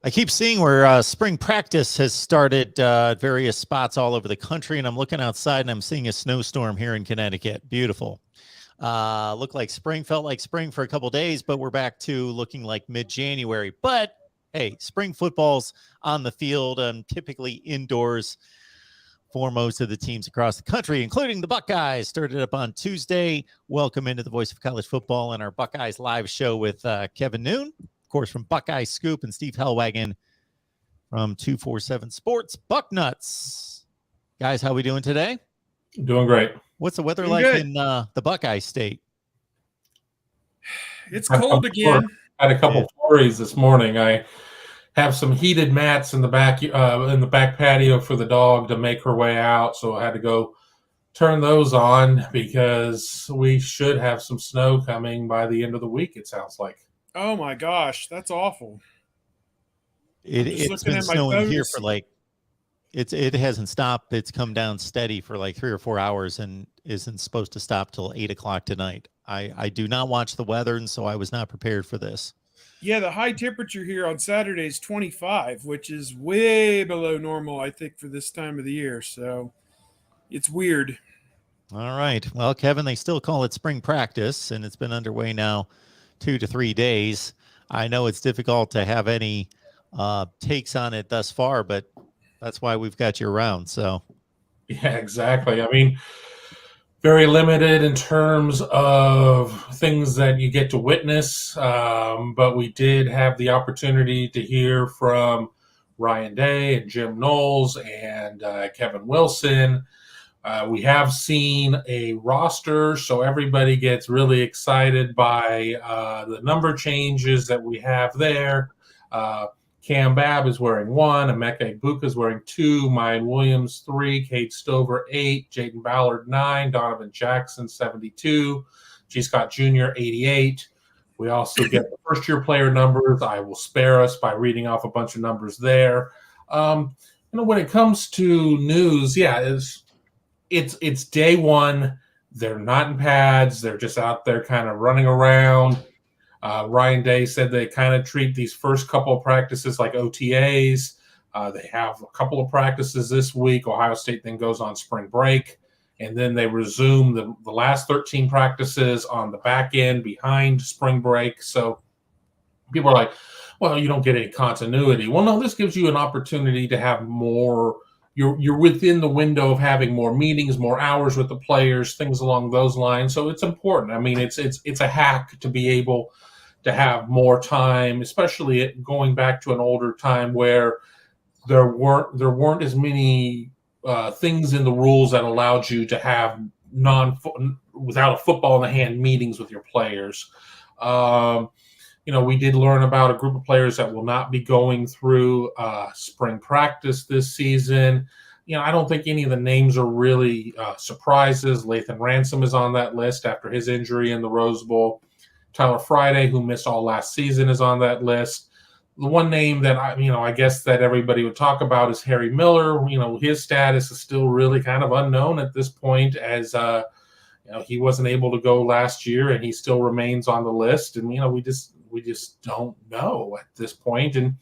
I keep seeing where spring practice has started at various spots all over the country, and I'm looking outside and I'm seeing a snowstorm here in Connecticut. Beautiful. Looked like spring, felt like spring for a couple days, but we're back to looking like mid-January. But hey, spring football's on the field and typically indoors for most of the teams across the country, including the Buckeyes. Started up on Tuesday. Welcome into the Voice of College Football and our Buckeyes live show with Kevin Noon, of course, from Buckeye Scoop, and Steve Hellwagon from 247 Sports. Bucknuts. Guys, how we doing today? Doing great. What's the weather Doing like good. in the Buckeye State? It's cold again. I had a couple flurries this morning. I have some heated mats in the back patio for the dog to make her way out, so I had to go turn those on because we should have some snow coming by the end of the week, it sounds like. Oh my gosh, that's awful. It's been snowing here for like it hasn't stopped. It's come down steady for like 3 or 4 hours and isn't supposed to stop till 8 o'clock tonight. I do not watch the weather, and so I was not prepared for this. Yeah, the high temperature here on Saturday is 25, which is way below normal, I think, for this time of the year. So it's weird. All right. Well, Kevin, they still call it spring practice, and it's been underway now 2 to 3 days. I know it's difficult to have any takes on it thus far, but that's why we've got you around. So, yeah, exactly. I mean, very limited in terms of things that you get to witness, but we did have the opportunity to hear from Ryan Day and Jim Knowles and Kevin Wilson. We have seen a roster, so everybody gets really excited by the number changes that we have there. Cam Babb is wearing 1, Emeka Egbuka is wearing 2, Mayan Williams 3, Cade Stover 8, Jaden Ballard 9, Donovan Jackson 72, G. Scott Jr. 88. We also get the first-year player numbers. I will spare us by reading off a bunch of numbers there. When it comes to news, yeah, it's day one. They're not in pads. They're just out there kind of running around. Ryan Day said they kind of treat these first couple of practices like OTAs. They have a couple of practices this week. Ohio State then goes on spring break, and then they resume the last 13 practices on the back end behind spring break. So people are like, well, you don't get any continuity. Well, no, this gives you an opportunity to have more. You're within the window of having more meetings, more hours with the players, things along those lines. So it's important. I mean, it's a hack to be able to have more time, especially going back to an older time where there weren't as many things in the rules that allowed you to have without a football in the hand meetings with your players. We did learn about a group of players that will not be going through spring practice this season. I don't think any of the names are really surprises. Lathan Ransom is on that list after his injury in the Rose Bowl. Tyler Friday, who missed all last season, is on that list. The one name that I guess that everybody would talk about is Harry Miller. His status is still really kind of unknown at this point, as he wasn't able to go last year, and he still remains on the list. And we just don't know at this point. And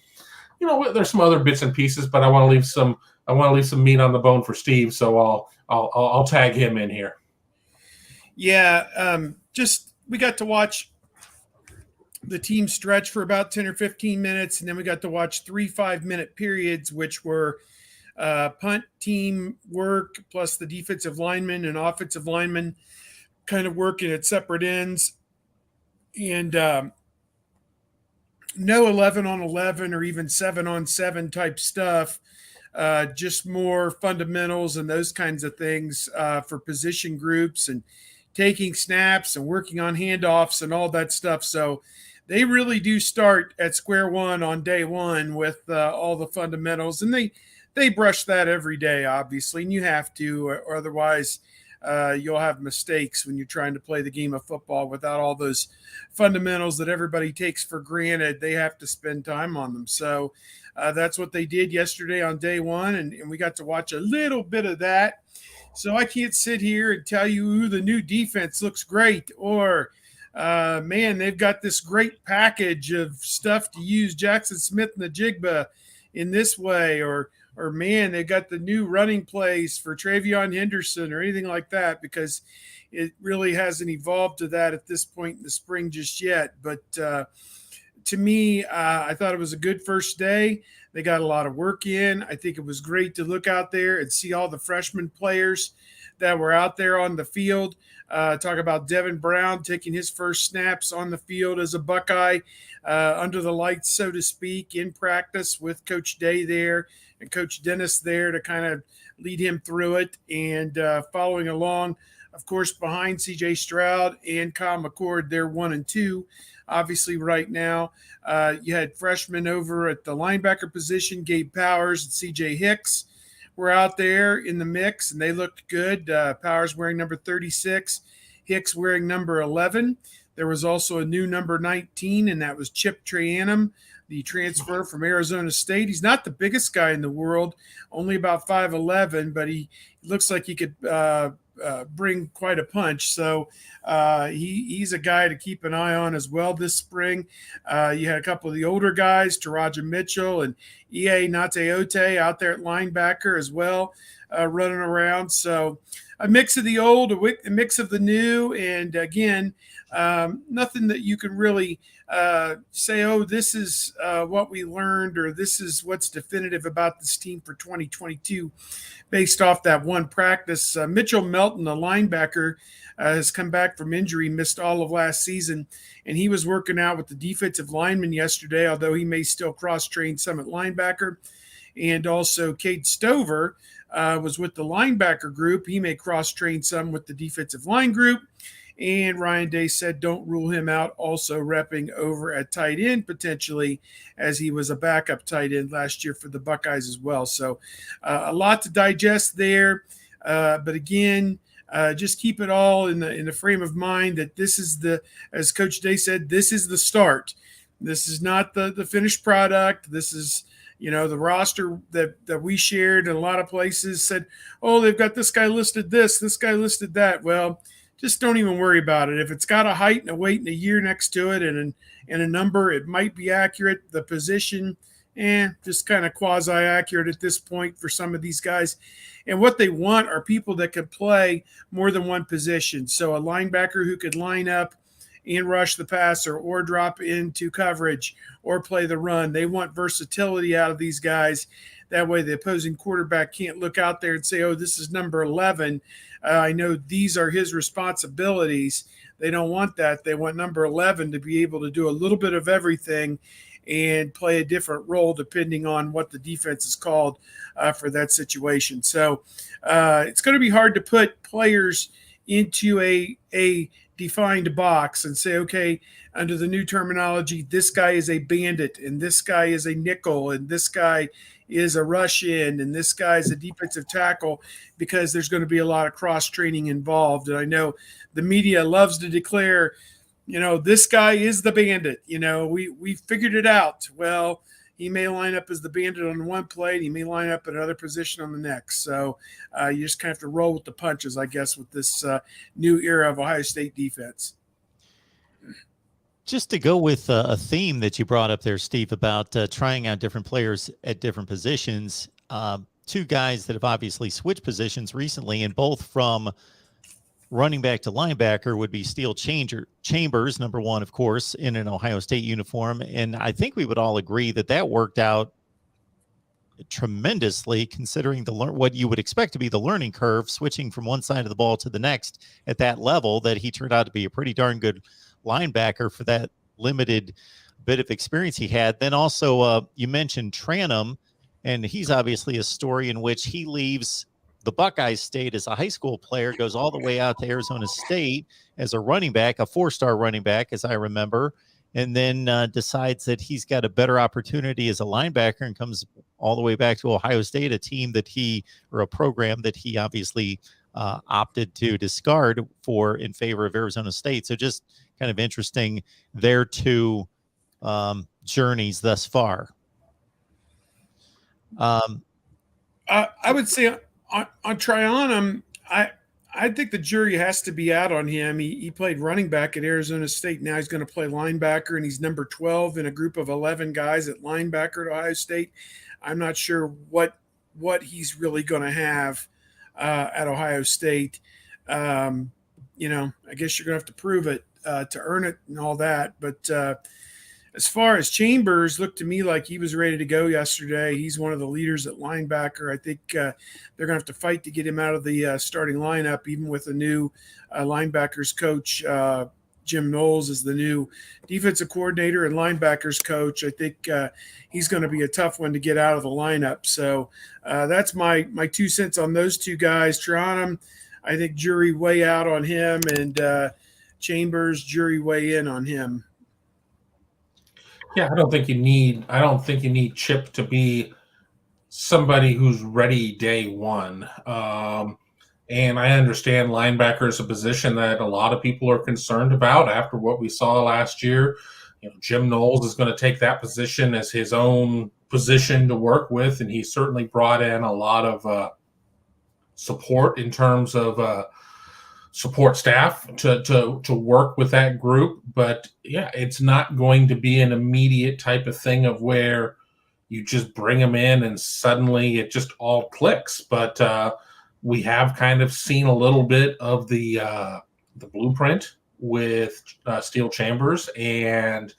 there's some other bits and pieces, but I want to leave some meat on the bone for Steve, so I'll tag him in here. Yeah, we got to watch the team stretch for about 10 or 15 minutes, and then we got to watch 3 5-minute periods, which were punt team work plus the defensive linemen and offensive linemen kind of working at separate ends. And no 11 on 11 or even 7 on 7 type stuff, just more fundamentals and those kinds of things for position groups and taking snaps and working on handoffs and all that stuff. So they really do start at square one on day one with all the fundamentals, and they brush that every day, obviously, and you have to, or otherwise you'll have mistakes when you're trying to play the game of football without all those fundamentals that everybody takes for granted. They have to spend time on them. So that's what they did yesterday on day one, and we got to watch a little bit of that. So I can't sit here and tell you the new defense looks great or man, they've got this great package of stuff to use Jackson Smith and the Jigba in this way, or man, they got the new running plays for Travion Henderson or anything like that, because it really hasn't evolved to that at this point in the spring just yet. But to me, I thought it was a good first day. They got a lot of work in. I think it was great to look out there and see all the freshman players that were out there on the field. Talk about Devin Brown taking his first snaps on the field as a Buckeye, under the lights, so to speak, in practice with Coach Day there and Coach Dennis there to kind of lead him through it, and following along, of course, behind C.J. Stroud and Kyle McCord. They're 1 and 2. Obviously, right now, you had freshmen over at the linebacker position. Gabe Powers and C.J. Hicks were out there in the mix, and they looked good. Powers wearing number 36, Hicks wearing number 11. There was also a new number 19, and that was Chip Trayanum, the transfer from Arizona State. He's not the biggest guy in the world, only about 5'11", but he looks like he could bring quite a punch. So he's a guy to keep an eye on as well this spring. You had a couple of the older guys, Taraja Mitchell and E.A. Nateote out there at linebacker as well, running around. So a mix of the old, a mix of the new, and again, nothing that you can really say, oh, this is what we learned, or this is what's definitive about this team for 2022 based off that one practice. Mitchell Melton, the linebacker, has come back from injury, missed all of last season, and he was working out with the defensive lineman yesterday, although he may still cross-train some at linebacker. And also Cade Stover was with the linebacker group. He may cross-train some with the defensive line group. And Ryan Day said don't rule him out, also repping over at tight end potentially, as he was a backup tight end last year for the Buckeyes as well. So a lot to digest there. But again, just keep it all in the frame of mind that this is as Coach Day said, this is the start. This is not the finished product. This is, the roster that we shared in a lot of places said, oh, they've got this guy listed this guy listed that. Well, just don't even worry about it. If it's got a height and a weight and a year next to it and a number, it might be accurate. The position, just kind of quasi-accurate at this point for some of these guys. And what they want are people that could play more than one position. So a linebacker who could line up and rush the passer or drop into coverage or play the run. They want versatility out of these guys. That way the opposing quarterback can't look out there and say, oh, this is number 11. I know these are his responsibilities. They don't want that. They want number 11 to be able to do a little bit of everything and play a different role depending on what the defense is called for that situation. So it's going to be hard to put players into a defined box and say, okay, under the new terminology, this guy is a bandit and this guy is a nickel and this guy is a rush in and this guy is a defensive tackle, because there's going to be a lot of cross training involved. And I know the media loves to declare, this guy is the bandit. We figured it out. Well, he may line up as the bandit on one play, and he may line up at another position on the next. So you just kind of have to roll with the punches, I guess, with this new era of Ohio State defense. Just to go with a theme that you brought up there, Steve, about trying out different players at different positions. Two guys that have obviously switched positions recently, and both from running back to linebacker, would be Steel Chambers, number one, of course, in an Ohio State uniform. And I think we would all agree that worked out tremendously, considering what you would expect to be the learning curve, switching from one side of the ball to the next at that level, that he turned out to be a pretty darn good linebacker for that limited bit of experience he had. Then also you mentioned Tranum, and he's obviously a story in which he leaves the Buckeyes State as a high school player, goes all the way out to Arizona State as a running back, a 4-star running back, as I remember, and then decides that he's got a better opportunity as a linebacker and comes all the way back to Ohio State, a program that he obviously opted to discard in favor of Arizona State. So just kind of interesting their two journeys thus far. I would say on Tryanum, I I think the jury has to be out on him. He played running back at Arizona State. Now he's going to play linebacker, and he's number 12 in a group of 11 guys at linebacker at Ohio State. I'm not sure what he's really going to have at Ohio State. I guess you're going to have to prove it to earn it and all that. But as far as Chambers, looked to me like he was ready to go yesterday. He's one of the leaders at linebacker. I think they're going to have to fight to get him out of the starting lineup, even with a new linebackers coach. Jim Knowles is the new defensive coordinator and linebackers coach. I think he's going to be a tough one to get out of the lineup. So that's my 2 cents on those two guys. Trianum, I think jury way out on him, and Chambers, jury way in on him. Yeah, I don't think you need Chip to be somebody who's ready day one. And I understand linebacker is a position that a lot of people are concerned about after what we saw last year. Jim Knowles is going to take that position as his own position to work with, and he certainly brought in a lot of support in terms of support staff to work with that group. But yeah, it's not going to be an immediate type of thing of where you just bring them in and suddenly it just all clicks. But we have kind of seen a little bit of the blueprint with Steel Chambers, and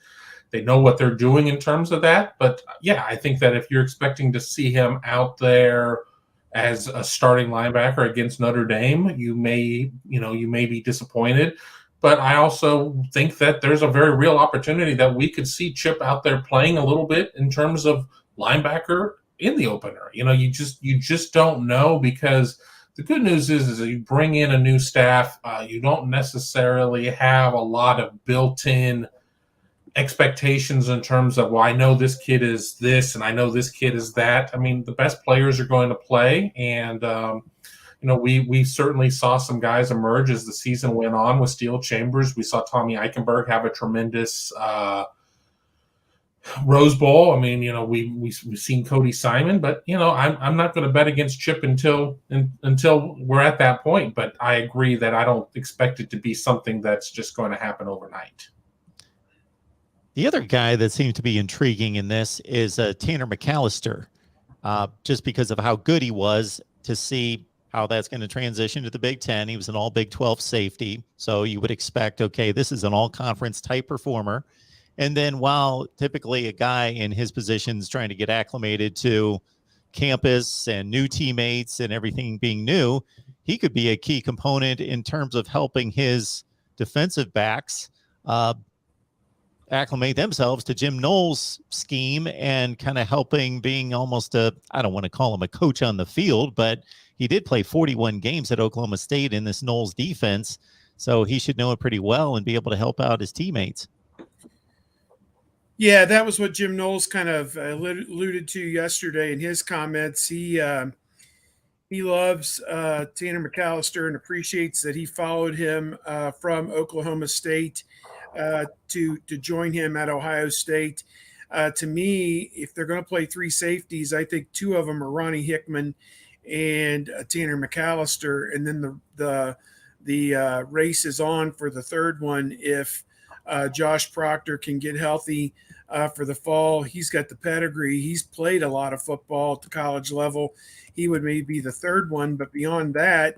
they know what they're doing in terms of that. But yeah, I think that if you're expecting to see him out there as a starting linebacker against Notre Dame, you may be disappointed. But I also think that there's a very real opportunity that we could see Chip out there playing a little bit in terms of linebacker in the opener. You just don't know, because the good news is you bring in a new staff, you don't necessarily have a lot of built-in expectations in terms of, well, I know this kid is this and I know this kid is that. I mean, the best players are going to play, and we certainly saw some guys emerge as the season went on with Steel Chambers. We saw Tommy Eichenberg have a tremendous Rose Bowl. I mean, we've seen Cody Simon, but I'm not going to bet against Chip until we're at that point. But I agree that I don't expect it to be something that's just going to happen overnight. The other guy that seemed to be intriguing in this is Tanner McAllister, just because of how good he was, to see how that's going to transition to the Big Ten. He was an all Big 12 safety, so you would expect, okay, this is an all-conference type performer. And then while typically a guy in his position is trying to get acclimated to campus and new teammates and everything being new, he could be a key component in terms of helping his defensive backs acclimate themselves to Jim Knowles' scheme, and kind of helping, being almost I don't want to call him a coach on the field, but he did play 41 games at Oklahoma State in this Knowles defense, so he should know it pretty well and be able to help out his teammates. Yeah, that was what Jim Knowles kind of alluded to yesterday in his comments. He loves Tanner McAllister and appreciates that he followed him from Oklahoma State to join him at Ohio State. To me, if they're going to play three safeties, I think two of them are Ronnie Hickman and Tanner McAllister, and then the race is on for the third one if Josh Proctor can get healthy for the fall. He's got the pedigree. He's played a lot of football at the college level. He would maybe be the third one, but beyond that,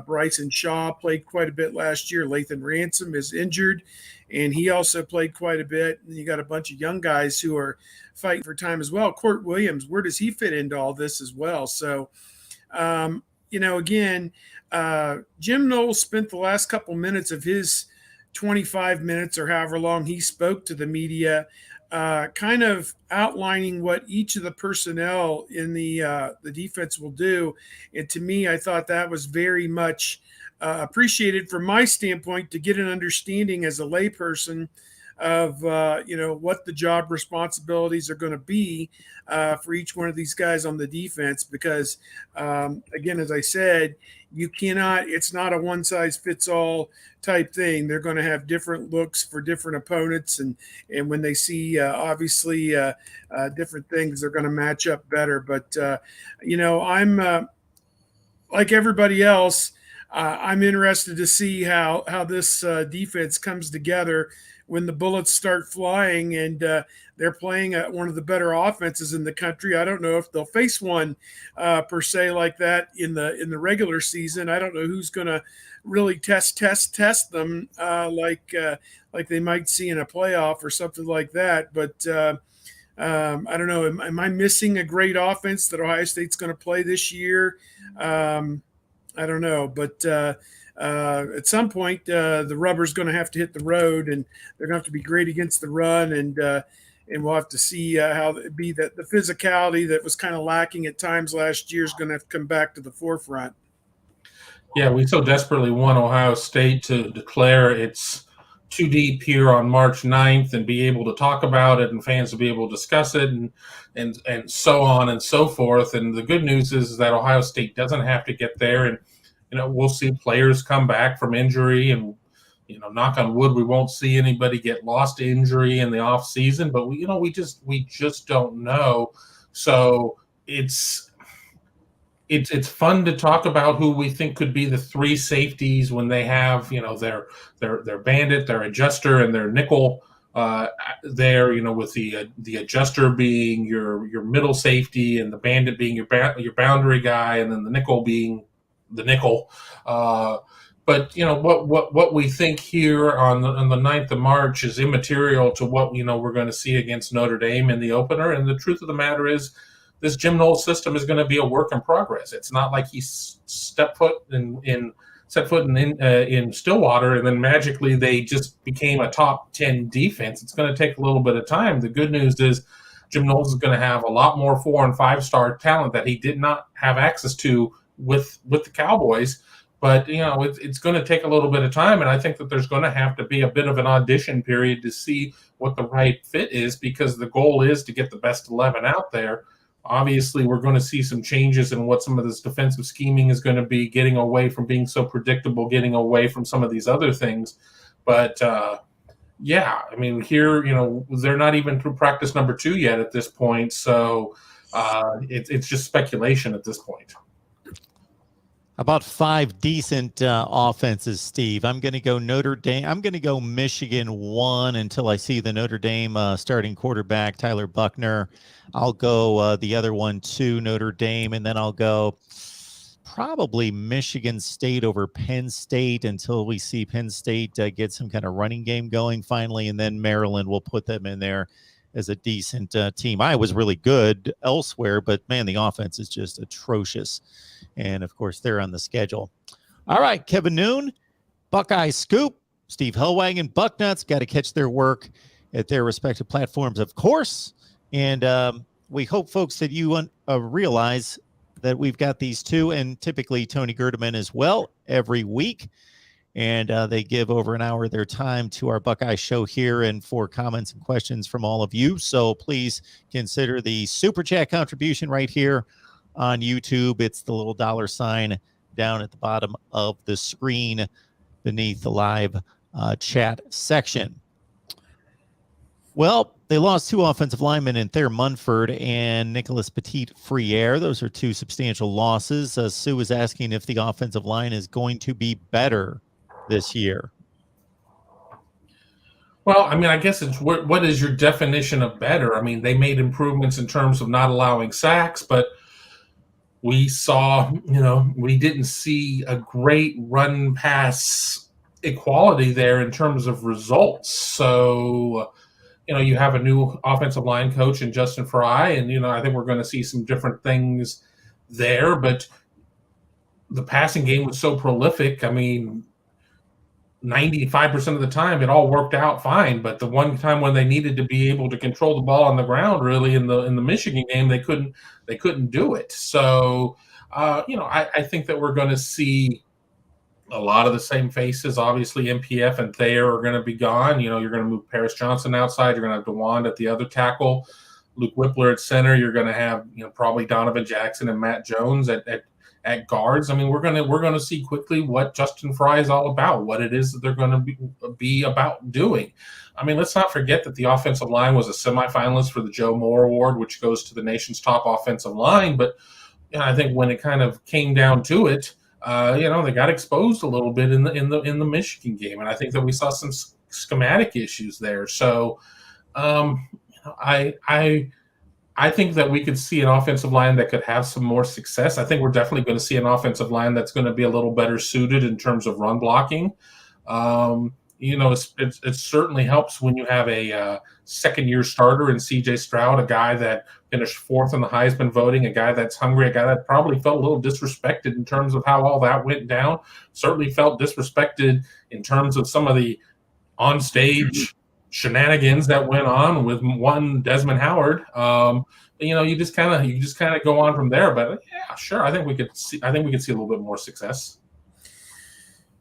Bryson Shaw played quite a bit last year. Lathan Ransom is injured, and he also played quite a bit. And you got a bunch of young guys who are fighting for time as well. Court Williams, where does he fit into all this as well? So, again, Jim Knowles spent the last couple minutes of his 25 minutes or however long he spoke to the media, kind of outlining what each of the personnel in the defense will do. And to me, I thought that was very much appreciated from my standpoint, to get an understanding as a layperson of what the job responsibilities are going to be for each one of these guys on the defense, because again, as I said, it's not a one size fits all type thing. They're going to have different looks for different opponents, and when they see obviously different things, they're going to match up better. But I'm like everybody else, I'm interested to see how this defense comes together when the bullets start flying, and they're playing one of the better offenses in the country. I don't know if they'll face one per se like that in the regular season. I don't know who's going to really test them like they might see in a playoff or something like that. But I don't know. Am I missing a great offense that Ohio State's going to play this year? I don't know, but at some point the rubber's going to have to hit the road, and they're going to have to be great against the run, and we'll have to see how it be that the physicality that was kind of lacking at times last year is going to have to come back to the forefront. Yeah, we so desperately want Ohio State to declare it's too deep here on March 9th and be able to talk about it and fans to be able to discuss it and so on and so forth. And the good news is that Ohio State doesn't have to get there. And, we'll see players come back from injury and, knock on wood, we won't see anybody get lost to injury in the off season, but we just don't know. So it's fun to talk about who we think could be the three safeties when they have, their bandit, their adjuster, and their nickel there, with the adjuster being your middle safety and the bandit being your boundary guy, and then the nickel being the nickel. But what we think here on the 9th of March is immaterial to what we're going to see against Notre Dame in the opener. And the truth of the matter is, this Jim Knowles system is going to be a work in progress. It's not like he set foot in Stillwater and then magically they just became a top 10 defense. It's going to take a little bit of time. The good news is Jim Knowles is going to have a lot more 4- and 5-star talent that he did not have access to with the Cowboys. But, it's going to take a little bit of time, and I think that there's going to have to be a bit of an audition period to see what the right fit is, because the goal is to get the best 11 out there. Obviously, we're going to see some changes in what some of this defensive scheming is going to be, getting away from being so predictable, getting away from some of these other things. But, here, they're not even through practice number 2 yet at this point. So it's just speculation at this point. About 5 decent offenses, Steve. I'm going to go Notre Dame. I'm going to go Michigan 1 until I see the Notre Dame starting quarterback, Tyler Buckner. I'll go the other one 2, Notre Dame, and then I'll go probably Michigan State over Penn State until we see Penn State get some kind of running game going finally, and then Maryland will put them in there as a decent team. Iowa's really good elsewhere, but, man, the offense is just atrocious. And, of course, they're on the schedule. All right, Kevin Noon, Buckeye Scoop, Steve Hellwagon, Bucknuts, got to catch their work at their respective platforms, of course. And we hope, folks, that you realize that we've got these two, and typically Tony Gerdeman as well, every week. And they give over an hour of their time to our Buckeye show here and for comments and questions from all of you. So please consider the Super Chat contribution right here on YouTube. It's the little $ down at the bottom of the screen beneath the live chat section. Well, they lost 2 offensive linemen in Thayer Munford and Nicholas Petit-Friere. Those are 2 substantial losses. Sue is asking if the offensive line is going to be better this year. Well, I guess it's what is your definition of better? They made improvements in terms of not allowing sacks, but we saw, we didn't see a great run pass equality there in terms of results. So, you have a new offensive line coach in Justin Fry, and, I think we're going to see some different things there. But the passing game was so prolific. 95% of the time it all worked out fine, but the one time when they needed to be able to control the ball on the ground, really in the Michigan game, they couldn't do it. So I think that we're going to see a lot of the same faces. Obviously MPF and Thayer are going to be gone. You're going to move Paris Johnson outside, you're going to have DeWand at the other tackle, Luke Whippler at center, you're going to have probably Donovan Jackson and Matt Jones at guards. We're going to see quickly what Justin Fry is all about, what it is that they're going to be about doing. Let's not forget that the offensive line was a semifinalist for the Joe Moore Award, which goes to the nation's top offensive line. But I think when it kind of came down to it, they got exposed a little bit in the Michigan game, and I think that we saw some schematic issues there. So I think that we could see an offensive line that could have some more success. I think we're definitely going to see an offensive line that's going to be a little better suited in terms of run blocking. It certainly helps when you have a second-year starter in C.J. Stroud, a guy that finished fourth in the Heisman voting, a guy that's hungry, a guy that probably felt a little disrespected in terms of how all that went down, certainly felt disrespected in terms of some of the on-stage shenanigans that went on with one Desmond Howard. You just kind of go on from there. But yeah, sure, I think we could see a little bit more success.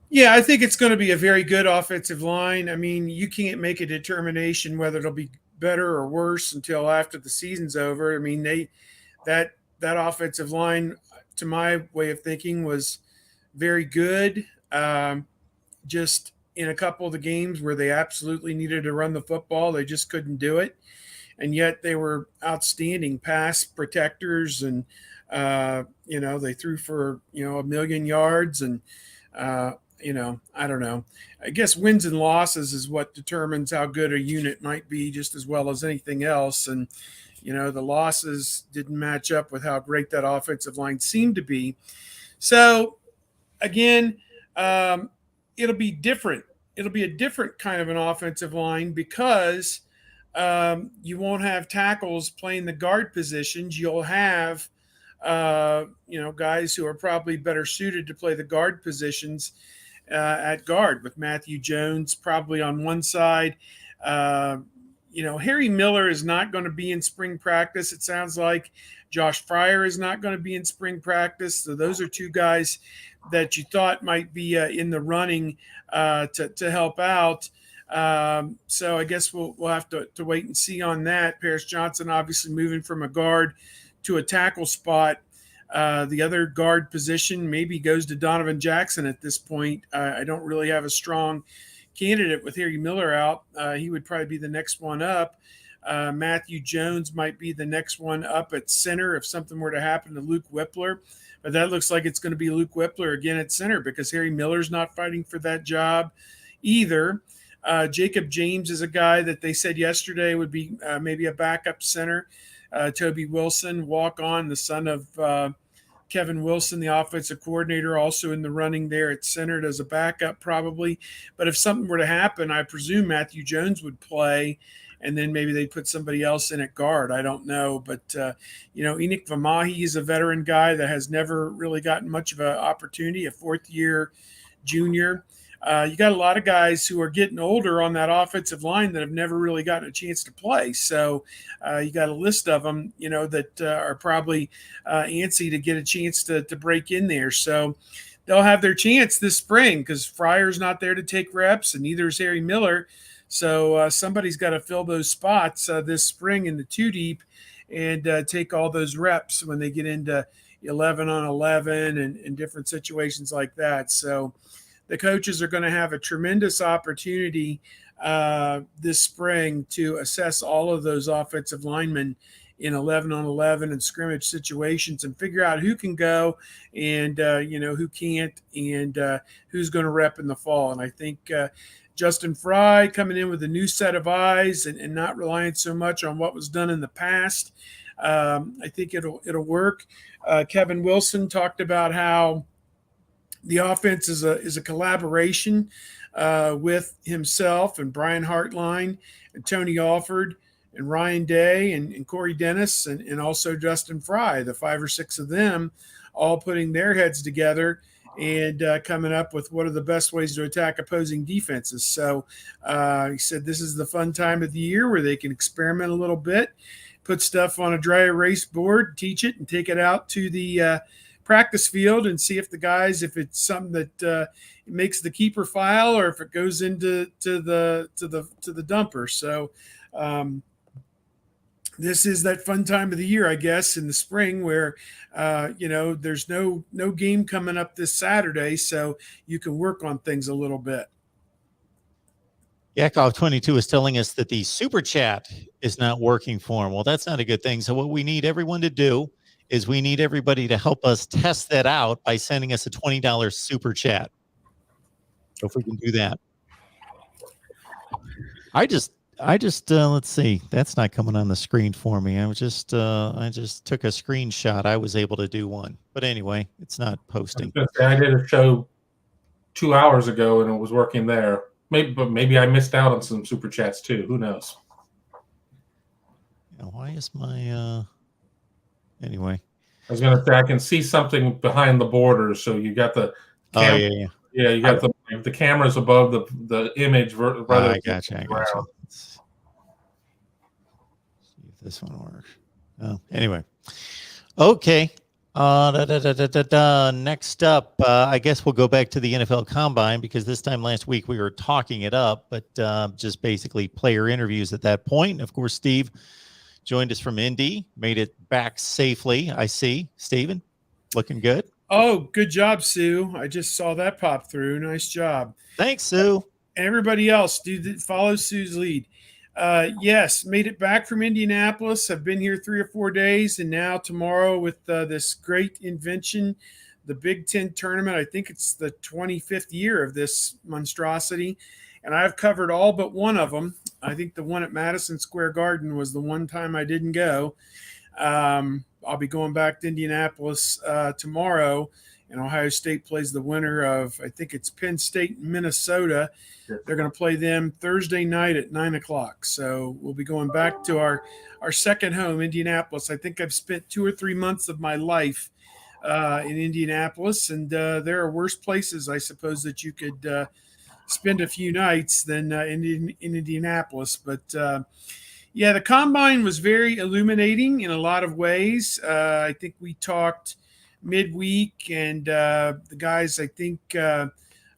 Yeah, I think it's going to be a very good offensive line. I mean, you can't make a determination whether it'll be better or worse until after the season's over. I mean, that offensive line, to my way of thinking, was very good. Just in a couple of the games where they absolutely needed to run the football, they just couldn't do it. And yet they were outstanding pass protectors, and they threw for 1 million yards, and I don't know. I guess wins and losses is what determines how good a unit might be, just as well as anything else. And the losses didn't match up with how great that offensive line seemed to be. So again, it'll be different. It'll be a different kind of an offensive line because you won't have tackles playing the guard positions. You'll have, guys who are probably better suited to play the guard positions at guard, with Matthew Jones probably on one side. Harry Miller is not going to be in spring practice. It sounds like Josh Fryer is not going to be in spring practice. So those are two guys that you thought might be in the running to help out. So I guess we'll have to wait and see on that. Paris Johnson obviously moving from a guard to a tackle spot. The other guard position maybe goes to Donovan Jackson at this point. I don't really have a strong candidate with Harry Miller out. He would probably be the next one up. Matthew Jones might be the next one up at center if something were to happen to Luke Whippler. But that looks like it's going to be Luke Whippler again at center because Harry Miller's not fighting for that job either. Jacob James is a guy that they said yesterday would be maybe a backup center. Toby Wilson, walk-on, the son of Kevin Wilson, the offensive coordinator, also in the running there at center as a backup probably. But if something were to happen, I presume Matthew Jones would play, and then maybe they'd put somebody else in at guard. I don't know. But, Enoch Vamahi is a veteran guy that has never really gotten much of an opportunity, a fourth-year junior. You got a lot of guys who are getting older on that offensive line that have never really gotten a chance to play. So you got a list of them, that are probably antsy to get a chance to break in there. So they'll have their chance this spring because Fryer's not there to take reps, and neither is Harry Miller. So somebody's got to fill those spots this spring in the 2-deep and take all those reps when they get into 11 on 11 and different situations like that. So the coaches are going to have a tremendous opportunity this spring to assess all of those offensive linemen in 11 on 11 and scrimmage situations and figure out who can go and, who can't and who's going to rep in the fall. And I think Justin Fry coming in with a new set of eyes and not relying so much on what was done in the past, I think it'll work. Kevin Wilson talked about how the offense is a collaboration with himself and Brian Hartline and Tony Alford and Ryan Day and Corey Dennis and also Justin Fry, the 5 or 6 of them all putting their heads together and coming up with what are the best ways to attack opposing defenses. So he said this is the fun time of the year where they can experiment a little bit, put stuff on a dry erase board, teach it, and take it out to the practice field and see if the guys, if it's something that makes the keeper file or if it goes into the dumper. So this is that fun time of the year, I guess, in the spring where, there's no game coming up this Saturday, so you can work on things a little bit. Yakov 22 is telling us that the super chat is not working for him. Well, that's not a good thing. So what we need everyone to do is we need everybody to help us test that out by sending us a $20 super chat. So if we can do that. I just let's see. That's not coming on the screen for me. I just took a screenshot. I was able to do one. But anyway, it's not posting. I did a show 2 hours ago and it was working there. Maybe I missed out on some super chats too. Who knows? Yeah, why is my anyway? I was gonna say I can see something behind the borders. So you got the yeah. You got the cameras above the image. I gotcha. Let's see if this one works. Oh, anyway. Okay. Next up, I guess we'll go back to the NFL Combine because this time last week we were talking it up, but just basically player interviews at that point. Of course, Steve joined us from Indy, made it back safely. I see. Steven, looking good. Oh, good job, Sue. I just saw that pop through. Nice job. Thanks, Sue. Everybody else, follow Sue's lead. Yes, made it back from Indianapolis. I've been here 3 or 4 days, and now tomorrow with this great invention, the Big Ten tournament. I think it's the 25th year of this monstrosity, and I've covered all but one of them. I think the one at Madison Square Garden was the one time I didn't go. I'll be going back to Indianapolis tomorrow, and Ohio State plays the winner of, I think it's Penn State and Minnesota. They're going to play them Thursday night at 9 o'clock. So we'll be going back to our second home, Indianapolis. I think I've spent 2 or 3 months of my life in Indianapolis, and there are worse places, I suppose, that you could spend a few nights than in Indianapolis. But yeah, the Combine was very illuminating in a lot of ways. I think we talked midweek, and the guys, I think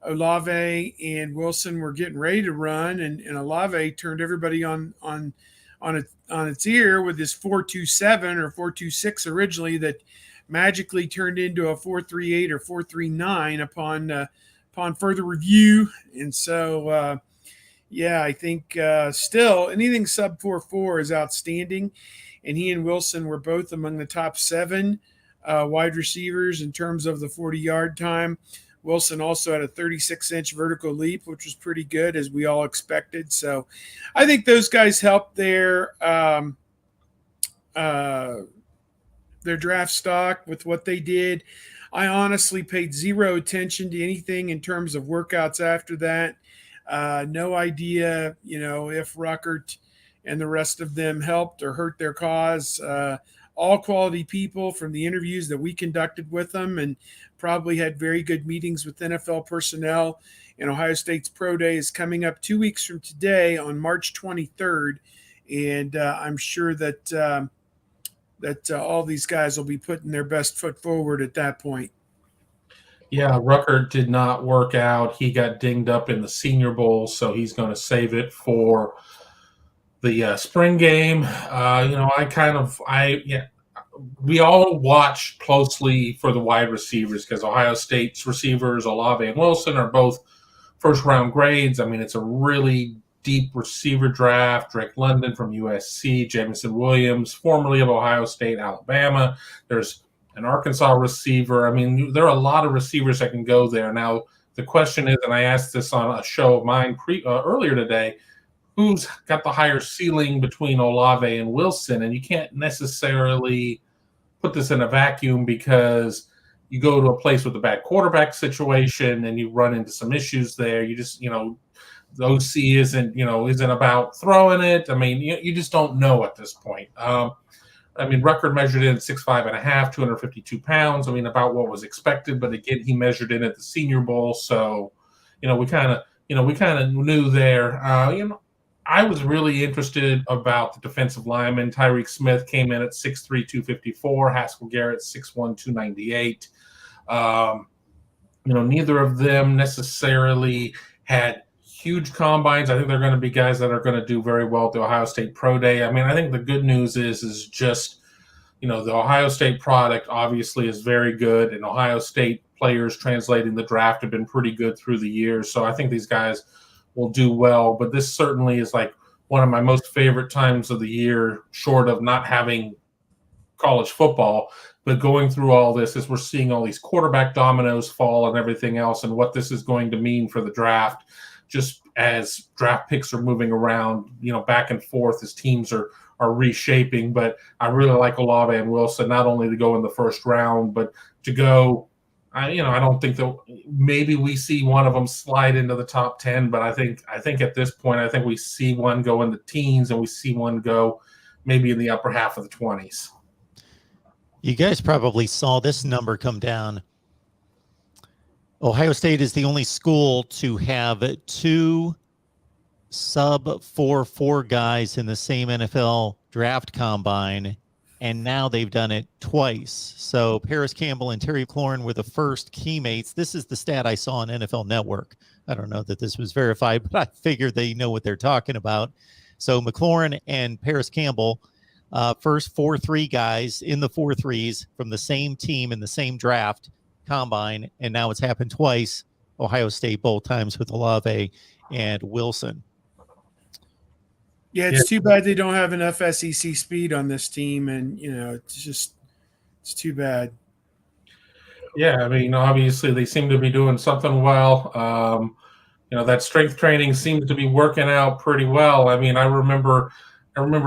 Olave and Wilson were getting ready to run, and Olave turned everybody on its ear with his 4.27 or 4.26 originally that magically turned into a 4.38 or 4.39 upon further review. And so yeah, I think still anything sub 4.4 is outstanding. And he and Wilson were both among the top 7 wide receivers in terms of the 40-yard time. Wilson also had a 36-inch vertical leap, which was pretty good, as we all expected. So I think those guys helped their draft stock with what they did. I honestly paid zero attention to anything in terms of workouts after that. No idea, if Ruckert and the rest of them helped or hurt their cause. All quality people from the interviews that we conducted with them, and probably had very good meetings with NFL personnel. And Ohio State's Pro Day is coming up 2 weeks from today on March 23rd. And I'm sure that all these guys will be putting their best foot forward at that point. Yeah, Ruckert did not work out. He got dinged up in the Senior Bowl, so he's going to save it for the spring game. We all watch closely for the wide receivers because Ohio State's receivers, Olave and Wilson, are both first-round grades. I mean, it's a really deep receiver draft. Drake London from USC, Jamison Williams, formerly of Ohio State, Alabama. There's an Arkansas receiver. I mean, there are a lot of receivers that can go there. Now, the question is, and I asked this on a show of mine earlier today, who's got the higher ceiling between Olave and Wilson? And you can't necessarily put this in a vacuum because you go to a place with a bad quarterback situation and you run into some issues there. You just, the OC isn't about throwing it. I mean, you just don't know at this point. Ruckert measured in at 6'5.5", 252 pounds. I mean, about what was expected, but again, he measured in at the Senior Bowl. So, we kind of knew there. I was really interested about the defensive lineman. Tyreek Smith came in at 6'3", 254. Haskell Garrett, 6'1", 298. Neither of them necessarily had huge combines. I think they're going to be guys that are going to do very well at the Ohio State Pro Day. I mean, I think the good news is just, the Ohio State product obviously is very good, and Ohio State players translating the draft have been pretty good through the years. So I think these guys will do well, but this certainly is like one of my most favorite times of the year, short of not having college football. But going through all this, as we're seeing all these quarterback dominoes fall and everything else, and what this is going to mean for the draft, just as draft picks are moving around, back and forth as teams are reshaping. But I really like Olave and Wilson, not only to go in the first round, but to go. I don't think that maybe we see one of them slide into the top 10, but I think at this point, I think we see one go in the teens and we see one go maybe in the upper half of the 20s. You guys probably saw this number come down. Ohio State is the only school to have 2 sub 4.4 guys in the same NFL draft combine, and now they've done it twice. So Paris Campbell and Terry McLaurin were the first keymates. This is the stat I saw on NFL Network. I don't know that this was verified, but I figured they know what they're talking about. So McLaurin and Paris Campbell, first 4.3 guys in the 4.3s from the same team in the same draft combine, and now it's happened twice. Ohio State both times with Olave and Wilson. Yeah, it's too bad they don't have enough SEC speed on this team, and it's too bad. Yeah, I mean, obviously they seem to be doing something well. That strength training seems to be working out pretty well. I mean, I remember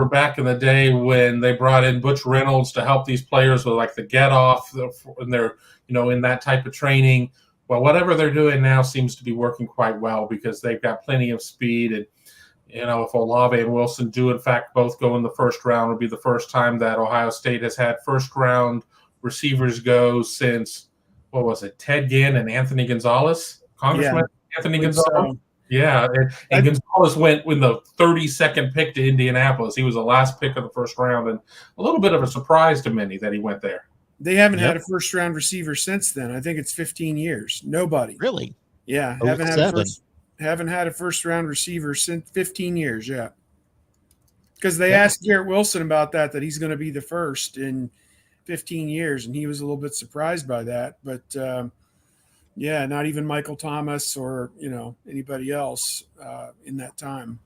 back in the day when they brought in Butch Reynolds to help these players with like the get off, and they're in that type of training. Well, whatever they're doing now seems to be working quite well because they've got plenty of speed. And if Olave and Wilson do in fact both go in the first round, it'll be the first time that Ohio State has had first round receivers go since, what was it, Ted Ginn and Anthony Gonzalez, Congressman Anthony Gonzalez. So. Yeah, and Gonzalez went with the 32nd pick to Indianapolis. He was the last pick of the first round, and a little bit of a surprise to many that he went there. They haven't had a first-round receiver since then. I think it's 15 years. Nobody. Really? Yeah, haven't had a first-round receiver since 15 years, yeah. Because they asked Garrett Wilson about that he's going to be the first in 15 years, and he was a little bit surprised by that. But, not even Michael Thomas or, anybody else in that time.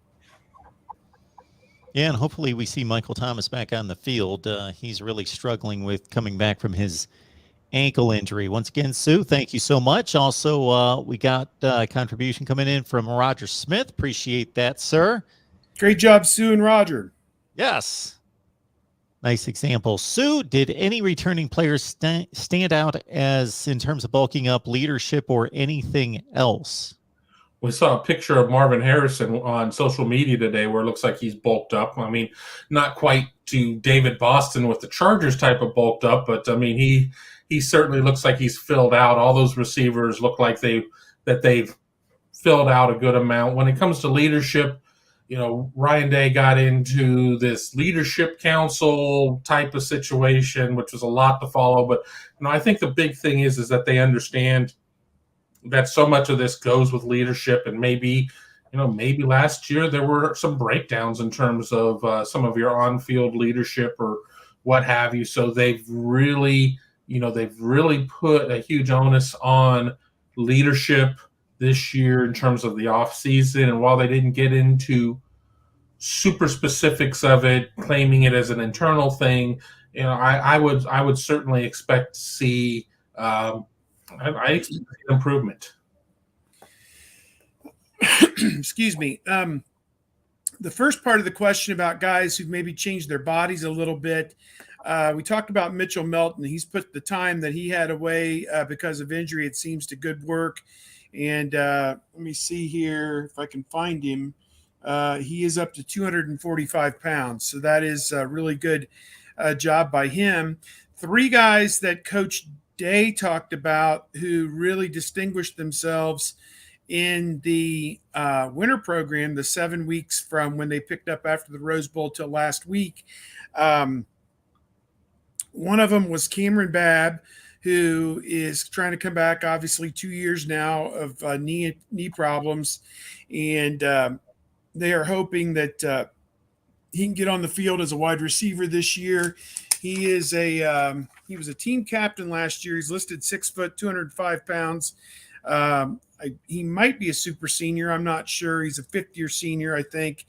Yeah, and hopefully we see Michael Thomas back on the field. He's really struggling with coming back from his ankle injury. Once again, Sue, thank you so much. Also, we got a contribution coming in from Roger Smith. Appreciate that, sir. Great job, Sue and Roger. Yes. Nice example. Sue, did any returning players stand out as in terms of bulking up, leadership, or anything else? We saw a picture of Marvin Harrison on social media today where it looks like he's bulked up. I mean, not quite to David Boston with the Chargers type of bulked up, but I mean, he certainly looks like he's filled out. All those receivers look like they've filled out a good amount. When it comes to leadership, Ryan Day got into this leadership council type of situation, which was a lot to follow. But I think the big thing is that they understand that so much of this goes with leadership, and maybe last year there were some breakdowns in terms of some of your on-field leadership or what have you. So they've really put a huge onus on leadership this year in terms of the off season. And while they didn't get into super specifics of it, claiming it as an internal thing, I would certainly expect to see I expect improvement. Excuse me. The first part of the question about guys who've maybe changed their bodies a little bit, we talked about Mitchell Melton. He's put the time that he had away because of injury, it seems, to good work. And let me see here if I can find him. He is up to 245 pounds. So that is a really good job by him. 3 guys that Coach Day talked about who really distinguished themselves in the winter program, the 7 weeks from when they picked up after the Rose Bowl till last week. One of them was Cameron Babb, who is trying to come back, obviously 2 years now of knee problems. And they are hoping that he can get on the field as a wide receiver this year. He is he was a team captain last year. He's listed 6 foot, 205 pounds. He might be a super senior. I'm not sure. He's a 5th-year senior, I think.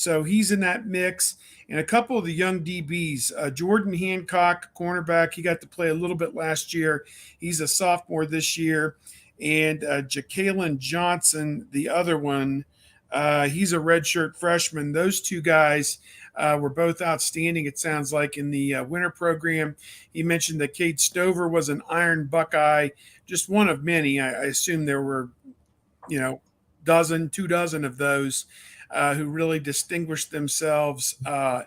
So he's in that mix. And a couple of the young DBs, Jordan Hancock, cornerback, he got to play a little bit last year. He's a sophomore this year. And Jacalen Johnson, the other one, he's a redshirt freshman. Those two guys were both outstanding, it sounds like, in the winter program. He mentioned that Cade Stover was an Iron Buckeye, just one of many. I assume there were, 2 dozen of those who really distinguished themselves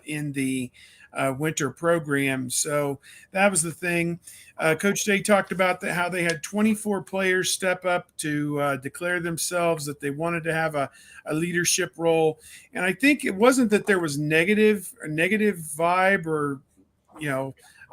in the winter program. So that was the thing. Coach Day talked about how they had 24 players step up to declare themselves that they wanted to have a leadership role. And I think it wasn't that there was a negative vibe or,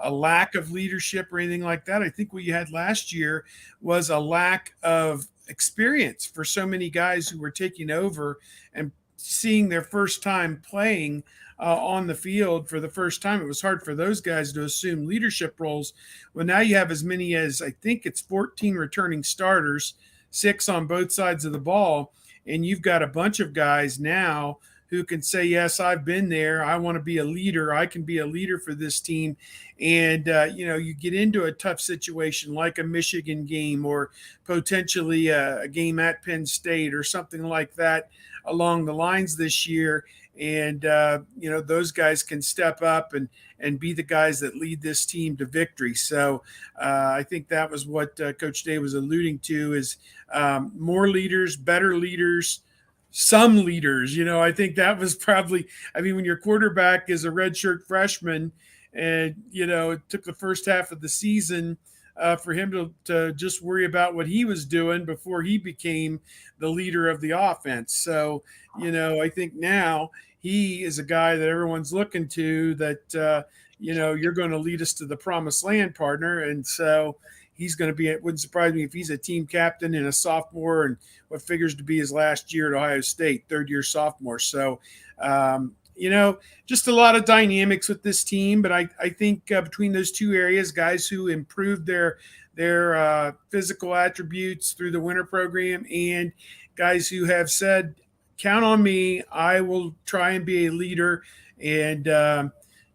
a lack of leadership or anything like that. I think what you had last year was a lack of experience for so many guys who were taking over and seeing their first time playing on the field for the first time. It was hard for those guys to assume leadership roles. Well, now you have as many as, I think it's 14 returning starters, 6 on both sides of the ball. And you've got a bunch of guys now who can say, yes, I've been there. I want to be a leader. I can be a leader for this team. And, you get into a tough situation like a Michigan game or potentially a game at Penn State or something like that along the lines this year. And, those guys can step up and be the guys that lead this team to victory. So I think that was what Coach Day was alluding to is more leaders, better leaders, some leaders. I think that was probably, when your quarterback is a redshirt freshman and, it took the first half of the season for him to just worry about what he was doing before he became the leader of the offense. So, I think now he is a guy that everyone's looking to that, you're going to lead us to the promised land, partner. And so he's going to be, it wouldn't surprise me if he's a team captain and a sophomore and what figures to be his last year at Ohio State, third-year sophomore. So, just a lot of dynamics with this team. But I think between those two areas, guys who improved their physical attributes through the winter program and guys who have said, count on me, I will try and be a leader. And,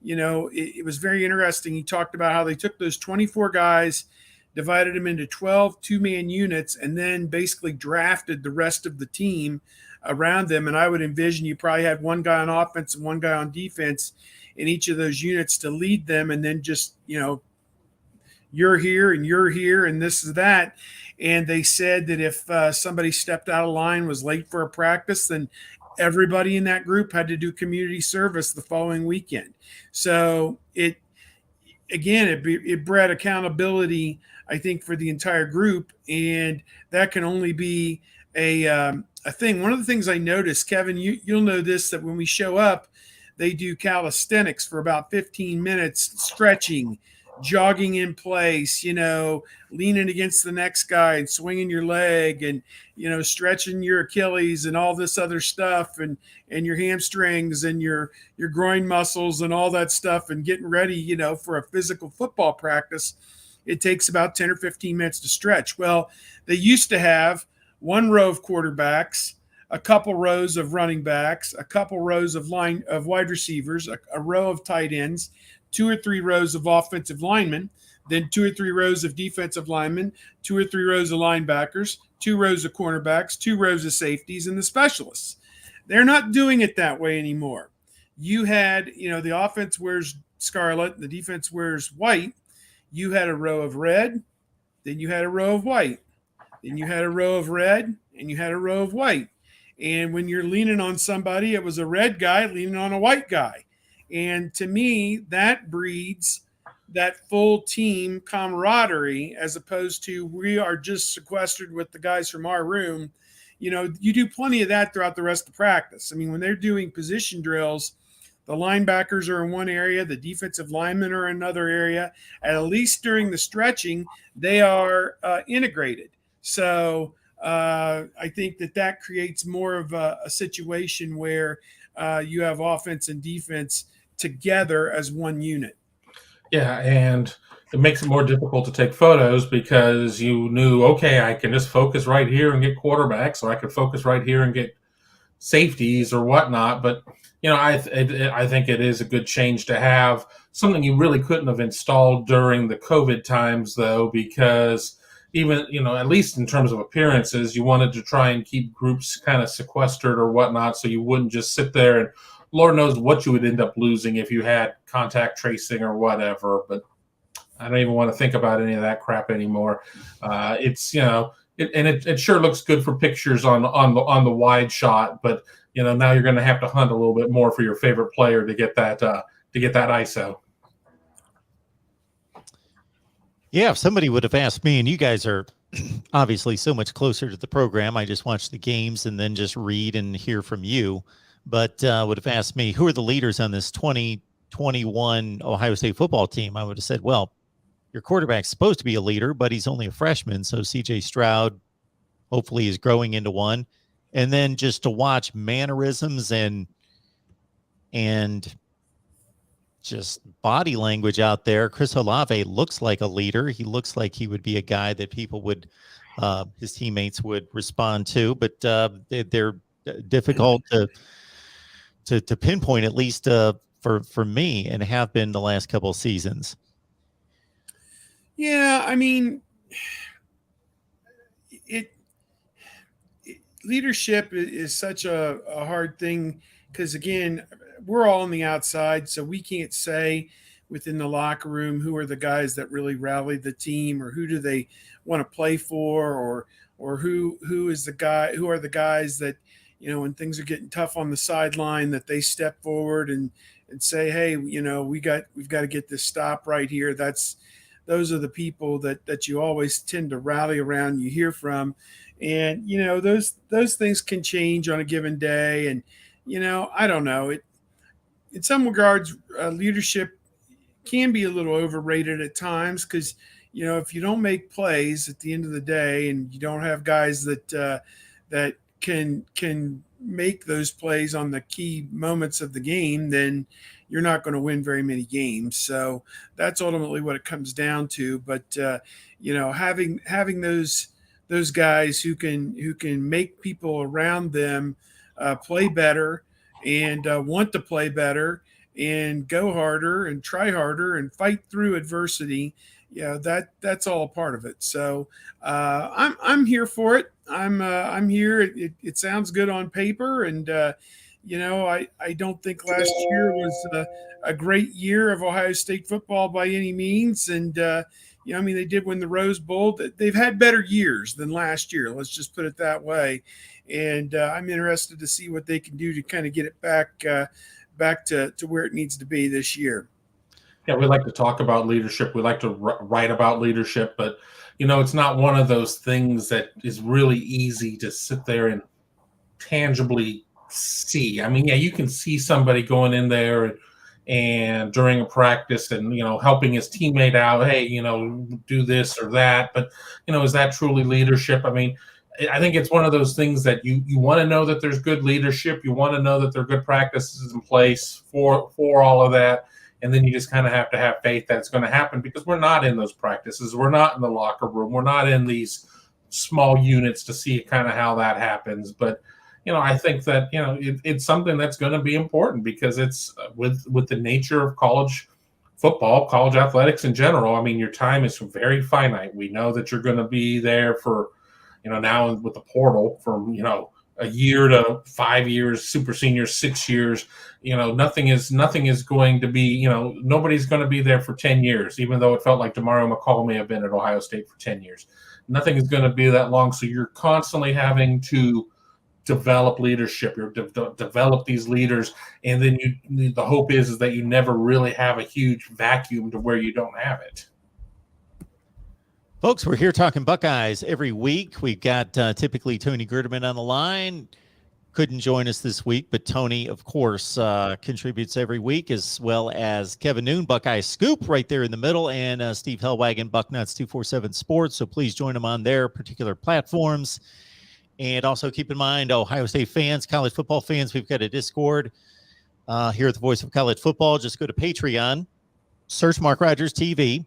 it was very interesting. He talked about how they took those 24 guys, divided them into 12 two-man units, and then basically drafted the rest of the team around them. And I would envision you probably had one guy on offense and one guy on defense in each of those units to lead them. And then just, you're here and this is that. And they said that if somebody stepped out of line, was late for a practice, then everybody in that group had to do community service the following weekend. So it bred accountability, I think, for the entire group. And that can only be a thing. One of the things I noticed, Kevin, you'll know this, that when we show up, they do calisthenics for about 15 minutes, stretching, jogging in place, leaning against the next guy and swinging your leg and, stretching your Achilles and all this other stuff and your hamstrings and your groin muscles and all that stuff and getting ready, for a physical football practice. It takes about 10 or 15 minutes to stretch. Well, they used to have one row of quarterbacks, a couple rows of running backs, a couple rows of wide receivers, a row of tight ends, 2 or 3 rows of offensive linemen, then 2 or 3 rows of defensive linemen, 2 or 3 rows of linebackers, 2 rows of cornerbacks, 2 rows of safeties, and the specialists. They're not doing it that way anymore. You had, the offense wears scarlet, the defense wears white. You had a row of red, then you had a row of white, then you had a row of red, and you had a row of white. And when you're leaning on somebody, it was a red guy leaning on a white guy. And to me, that breeds that full team camaraderie as opposed to we are just sequestered with the guys from our room. You do plenty of that throughout the rest of practice. When they're doing position drills, the linebackers are in one area, the defensive linemen are in another area. At least during the stretching, they are integrated. So I think that creates more of a situation where you have offense and defense together as one unit. Yeah, and it makes it more difficult to take photos because you knew, okay, I can just focus right here and get quarterbacks, or I can focus right here and get safeties or whatnot. But I think it is a good change to have. Something you really couldn't have installed during the COVID times, though, because even, at least in terms of appearances, you wanted to try and keep groups kind of sequestered or whatnot, so you wouldn't just sit there and Lord knows what you would end up losing if you had contact tracing or whatever. But I don't even want to think about any of that crap anymore. It sure looks good for pictures on the wide shot, but now you're going to have to hunt a little bit more for your favorite player to get that ISO. Yeah, if somebody would have asked me, and you guys are obviously so much closer to the program, I just watch the games and then just read and hear from you, but would have asked me, who are the leaders on this 2021 Ohio State football team? I would have said, well, your quarterback's supposed to be a leader, but he's only a freshman, so C.J. Stroud hopefully is growing into one. And then just to watch mannerisms and just body language out there, Chris Olave looks like a leader. He looks like he would be a guy that people would, his teammates would respond to, but they're difficult to pinpoint, at least for me, and have been the last couple of seasons. Yeah, I mean, leadership is such a hard thing because, again, we're all on the outside, so we can't say within the locker room who are the guys that really rally the team, or who do they want to play for, or who are the guys that, when things are getting tough on the sideline, that they step forward and say, hey, we've got to get this stop right here. Those are the people that you always tend to rally around, you hear from. And, those things can change on a given day. And, I don't know. In some regards, leadership can be a little overrated at times because, if you don't make plays at the end of the day and you don't have guys that can make those plays on the key moments of the game, then you're not going to win very many games. So that's ultimately what it comes down to. But having those guys who can make people around them play better and want to play better and go harder and try harder and fight through adversity, that's all a part of it. So I'm here for it. I'm here. It sounds good on paper, and I don't think last year was a great year of Ohio State football by any means. And, they did win the Rose Bowl. They've had better years than last year. Let's just put it that way. And I'm interested to see what they can do to kind of get it back to where it needs to be this year. Yeah, we like to talk about leadership. We like to write about leadership, but, it's not one of those things that is really easy to sit there and tangibly see. I mean, yeah, you can see somebody going in there and during a practice and, helping his teammate out, hey, do this or that. But, is that truly leadership? I mean, I think it's one of those things that you want to know that there's good leadership. You want to know that there are good practices in place for all of that. And then you just kind of have to have faith that it's going to happen, because we're not in those practices. We're not in the locker room. We're not in these small units to see kind of how that happens. But, I think that, it's something that's going to be important, because it's with the nature of college football, college athletics in general. I mean, your time is very finite. We know that you're going to be there for, now with the portal from, a year to 5 years, super seniors, 6 years. Nothing is going to be, nobody's going to be there for 10 years, even though it felt like Demario McCall may have been at Ohio State for 10 years. Nothing is going to be that long. So you're constantly having to develop leadership. You're develop these leaders. And then the hope is that you never really have a huge vacuum to where you don't have it. Folks, we're here talking Buckeyes every week. We've got typically Tony Gerdeman on the line. Couldn't join us this week, but Tony, of course, contributes every week, as well as Kevin Noon, Buckeye Scoop right there in the middle, and Steve Hellwagon, Bucknuts 247 Sports. So please join them on their particular platforms. And also keep in mind, Ohio State fans, college football fans, we've got a Discord here at the Voice of College Football. Just go to Patreon, search Mark Rogers TV,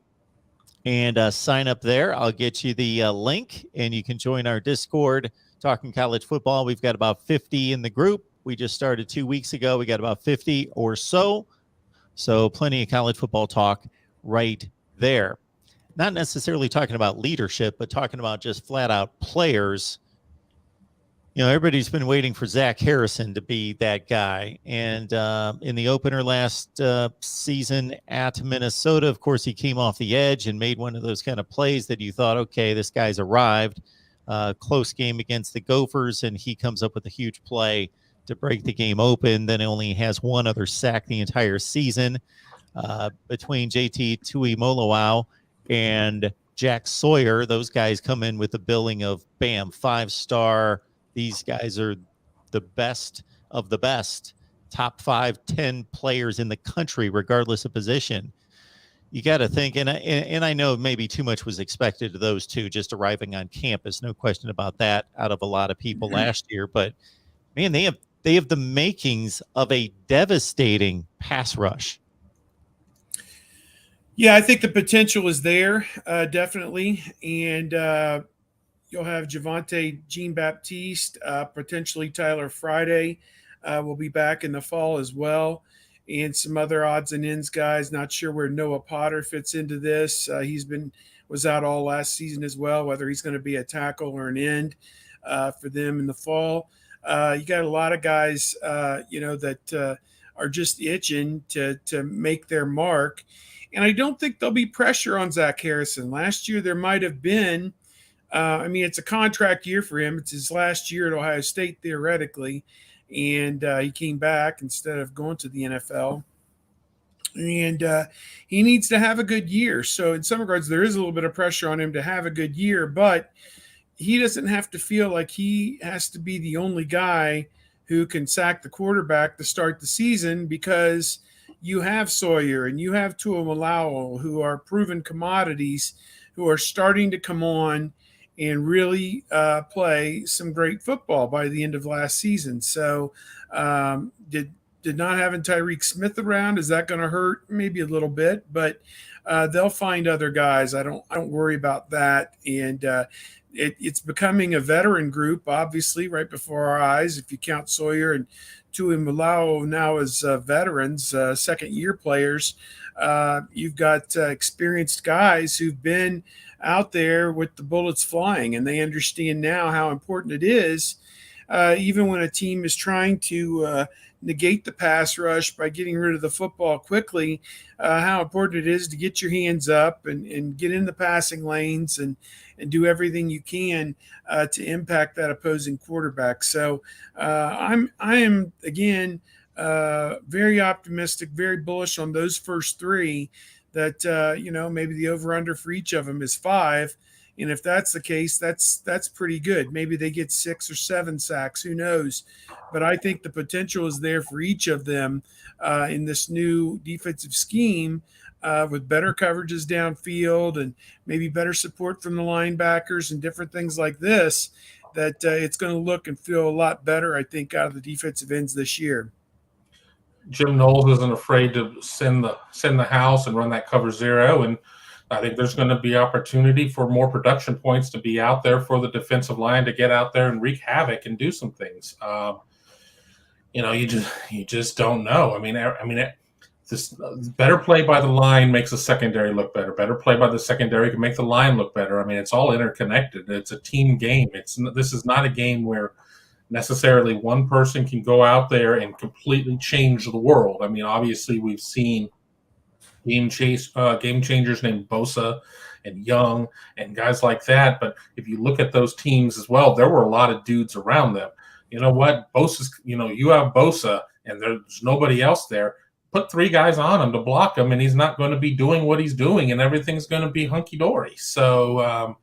and sign up there. I'll get you the link, and you can join our Discord talking college football. We've got about 50 in the group. We just started 2 weeks ago. We got about 50 or so. So plenty of college football talk right there. Not necessarily talking about leadership, but talking about just flat out players. You know, everybody's been waiting for Zach Harrison to be that guy. And in the opener last season at Minnesota, of course, he came off the edge and made one of those kind of plays that you thought, okay, this guy's arrived. Close game against the Gophers, and he comes up with a huge play to break the game open. Then only has one other sack the entire season. Between JT Tuimoloau and Jack Sawyer, those guys come in with the billing of, bam, 5-star. These guys are the best of the best, top 5, 10 players in the country, regardless of position. You got to think, and I know maybe too much was expected of those two just arriving on campus. No question about that out of a lot of people last year. But, man, they have the makings of a devastating pass rush. Yeah, I think the potential is there, definitely. And you'll have Javonte Jean-Baptiste, potentially Tyler Friday will be back in the fall as well. And some other odds and ends guys. Not sure where Noah Potter fits into this. Was out all last season as well, whether he's going to be a tackle or an end for them in the fall. You got a lot of guys, that are just itching to make their mark. And I don't think there'll be pressure on Zach Harrison. Last year there might have been. It's a contract year for him. It's his last year at Ohio State, theoretically. And he came back instead of going to the NFL. And he needs to have a good year. So in some regards, there is a little bit of pressure on him to have a good year, but he doesn't have to feel like he has to be the only guy who can sack the quarterback to start the season, because you have Sawyer and you have Tuimoloau, who are proven commodities, who are starting to come on and really play some great football by the end of last season. So did not having Tyreek Smith around, is that going to hurt? Maybe a little bit, but they'll find other guys. I don't worry about that. And it's becoming a veteran group, obviously, right before our eyes. If you count Sawyer and Tuimoloau now as veterans, second-year players, you've got experienced guys who've been out there with the bullets flying, and they understand now how important it is, even when a team is trying to negate the pass rush by getting rid of the football quickly, how important it is to get your hands up and get in the passing lanes and do everything you can to impact that opposing quarterback. So I am, again, very optimistic, very bullish on those first three, that, maybe the over-under for each of them is 5. And if that's the case, that's pretty good. Maybe they get 6 or 7 sacks, who knows? But I think the potential is there for each of them in this new defensive scheme, with better coverages downfield and maybe better support from the linebackers and different things like this, that it's going to look and feel a lot better, I think, out of the defensive ends this year. Jim Knowles isn't afraid to send the house and run that cover 0, and I think there's going to be opportunity for more production points to be out there for the defensive line to get out there and wreak havoc and do some things. You just don't know. This better play by the line makes the secondary look better. Better play by the secondary can make the line look better. It's all interconnected. It's a team game. This is not a game where necessarily one person can go out there and completely change the world. Obviously we've seen game changers named Bosa and Young and guys like that. But if you look at those teams as well, there were a lot of dudes around them. You know what? Bosa's, you have Bosa and there's nobody else there. Put 3 guys on him to block him, and he's not going to be doing what he's doing, and everything's going to be hunky-dory. So,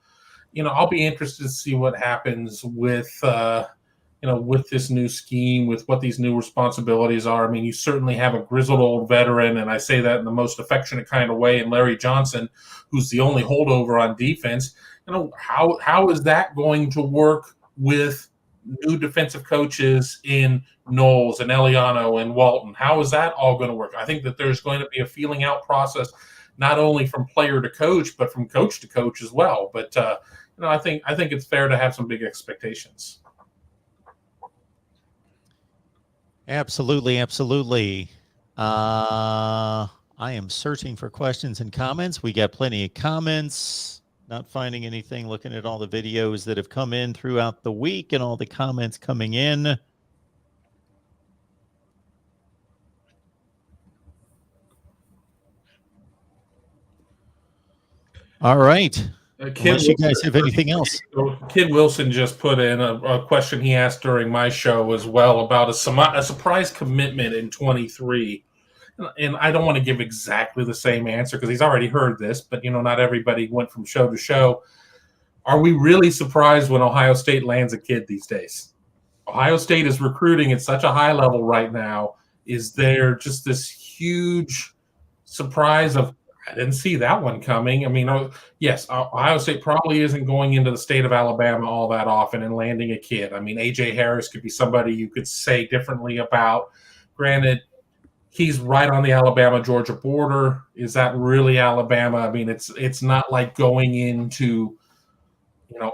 I'll be interested to see what happens with this new scheme, with what these new responsibilities are. You certainly have a grizzled old veteran, and I say that in the most affectionate kind of way, in Larry Johnson, who's the only holdover on defense. How is that going to work with new defensive coaches in Knowles and Eliano and Walton? How is that all going to work? I think that there's going to be a feeling out process, not only from player to coach, but from coach to coach as well. But I think it's fair to have some big expectations. Absolutely, absolutely. I am searching for questions and comments. We got plenty of comments. Not finding anything. Looking at all the videos that have come in throughout the week and all the comments coming in. All right. Unless you guys have anything else. Kid Wilson just put in a question he asked during my show as well about a surprise commitment in 23. And I don't want to give exactly the same answer because he's already heard this, but not everybody went from show to show. Are we really surprised when Ohio State lands a kid these days? Ohio State is recruiting at such a high level right now. Is there just this huge surprise of, I didn't see that one coming? I mean, yes, Ohio State probably isn't going into the state of Alabama all that often and landing a kid. I mean, A.J. Harris could be somebody you could say differently about. Granted, he's right on the Alabama-Georgia border. Is that really Alabama? I mean, it's not like going into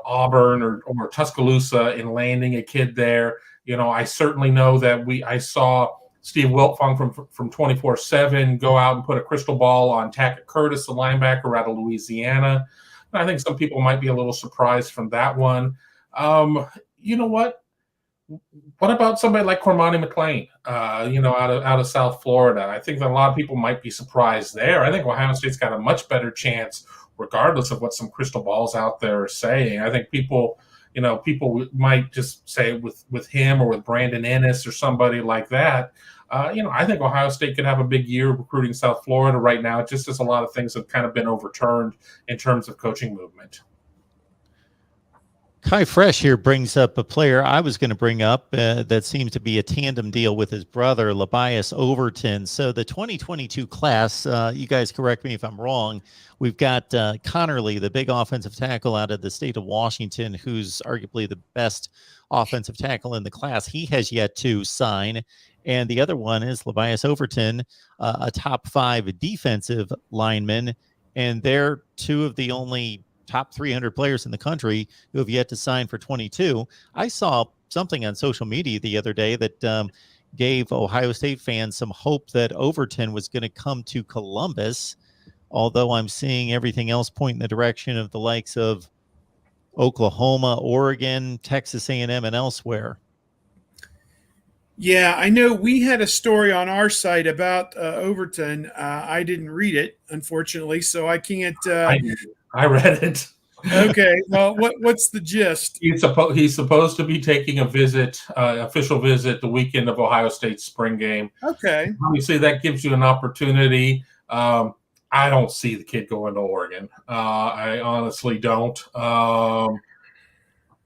Auburn or Tuscaloosa and landing a kid there. I certainly know that I saw Steve Wiltfong from 24/7 go out and put a crystal ball on Tackett Curtis, the linebacker out of Louisiana. And I think some people might be a little surprised from that one. You know what? What about somebody like Cormani McClain, out of South Florida? I think that a lot of people might be surprised there. I think Ohio State's got a much better chance, regardless of what some crystal balls out there are saying. I think people might just say with him or with Brandon Ennis or somebody like that. I think Ohio State could have a big year recruiting South Florida right now, just as a lot of things have kind of been overturned in terms of coaching movement. Kai Fresh here brings up a player I was going to bring up that seems to be a tandem deal with his brother, Labias Overton. So the 2022 class, you guys correct me if I'm wrong, we've got Connerly, the big offensive tackle out of the state of Washington, who's arguably the best offensive tackle in the class. He has yet to sign. And the other one is Labias Overton, a top 5 defensive lineman. And they're two of the only top 300 players in the country who have yet to sign for 22. I saw something on social media the other day that gave Ohio State fans some hope that Overton was going to come to Columbus, although I'm seeing everything else point in the direction of the likes of Oklahoma, Oregon, Texas A&M, and elsewhere. Yeah, I know we had a story on our site about Overton. I didn't read it, unfortunately, so I can't. I read it. Okay, well, what's the gist? He's supposed to be taking a visit, official visit, the weekend of Ohio State's spring game. Okay. Obviously, that gives you an opportunity. I don't see the kid going to Oregon. I honestly don't.